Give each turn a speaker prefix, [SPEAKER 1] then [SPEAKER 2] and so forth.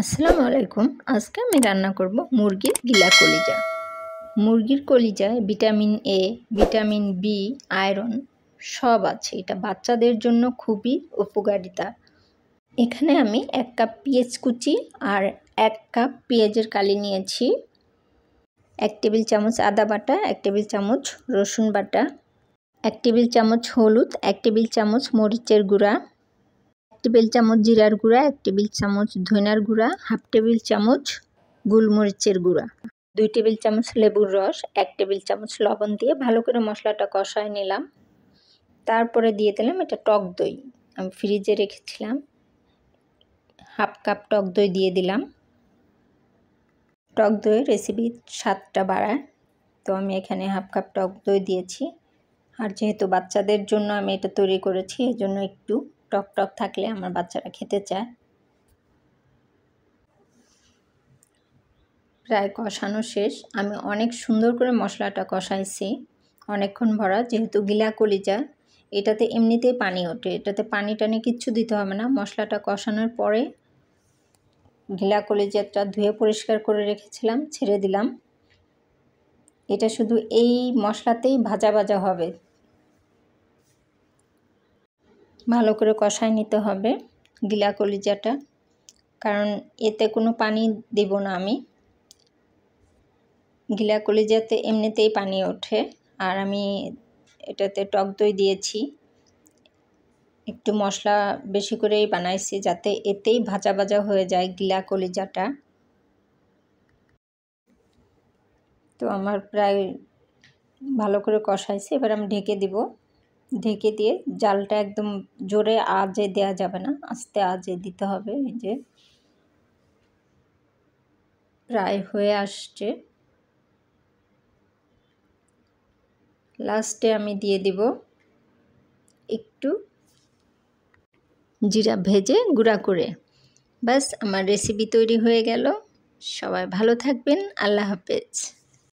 [SPEAKER 1] আসসালামু আলাইকুম। আজকে আমি রান্না করব মুরগির গিলা কলিজা। মুরগির কলিজায় vitamin A, vitamin B, iron সব আছে। এটা বাচ্চাদের জন্য খুবই উপকারিতা। এখানে আমি 1 কাপ পেঁয়াজ কুচি আর 1 কাপ পেঁয়াজের কালি নিয়েছি, 1 টেবিল চামচ আদা বাটা, 1 টেবিল চামচ রসুন বাটা, 1 টেবিল চামচ হলুদ, 1 টেবিল চামচ মরিচের গুঁড়া, 1 টেবিল চামচ জিরার গুঁড়া, 1 টেবিল চামচ ধনিয়ার গুঁড়া, হাফ টেবিল চামচ গোলমরিচের গুঁড়া, 2 টেবিল চামচ লেবুর রস, 1 টেবিল চামচ লবণ দিয়ে ভালো করে মশলাটা কষায় নিলাম। তারপরে দিয়ে দিলাম এটা টক দই। আমি ফ্রিজে রেখেছিলাম, হাফ কাপ টক দই দিয়ে দিলাম। টক দই রেসিপির স্বাদটা বাড়ায়, তো আমি এখানে হাফ কাপ টক দই দিয়েছি। আর যেহেতু বাচ্চাদের জন্য আমি এটা তৈরি করেছি, এজন্য একটু টক টক থাকলে আমার বাচ্চারা খেতে চায়। প্রায় কষানো শেষ। আমি অনেক সুন্দর করে মশলাটা কষাইছি অনেকক্ষণ ভরা। যেহেতু গিলা কলিজা, এটাতে এমনিতেই পানি ওঠে, এটাতে পানি টানি কিচ্ছু দিতে হবে না। মশলাটা কষানোর পরে গিলা কলিজাটা ধুয়ে পরিষ্কার করে রেখেছিলাম, ছেড়ে দিলাম। এটা শুধু এই মশলাতেই ভাজা ভাজা হবে, ভালো করে কষায় নিতে হবে গিলা কলিজাটা, কারণ এতে কোনো পানি দেব না আমি। গিলা কলিজাতে এমনিতেই পানি ওঠে, আর আমি এটাতে টক দই দিয়েছি। একটু মশলা বেশি করেই বানাইছি যাতে এতেই ভাজা ভাজা হয়ে যায় গিলা কলিজাটা। তো আমার প্রায় ভালো করে কষাইছি, এবার আমি ঢেকে দিব। ঢেকে দিয়ে জালটা একদম জোরে আঁচে দেওয়া যাবে না, আস্তে আঁচে দিতে হবে। এই যে প্রায় হয়ে আসছে। লাস্টে আমি দিয়ে দিব একটু জিরা ভেজে গুঁড়া করে। ব্যাস, আমার রেসিপি তৈরি হয়ে গেল। সবাই ভালো থাকবেন। আল্লাহ হাফেজ।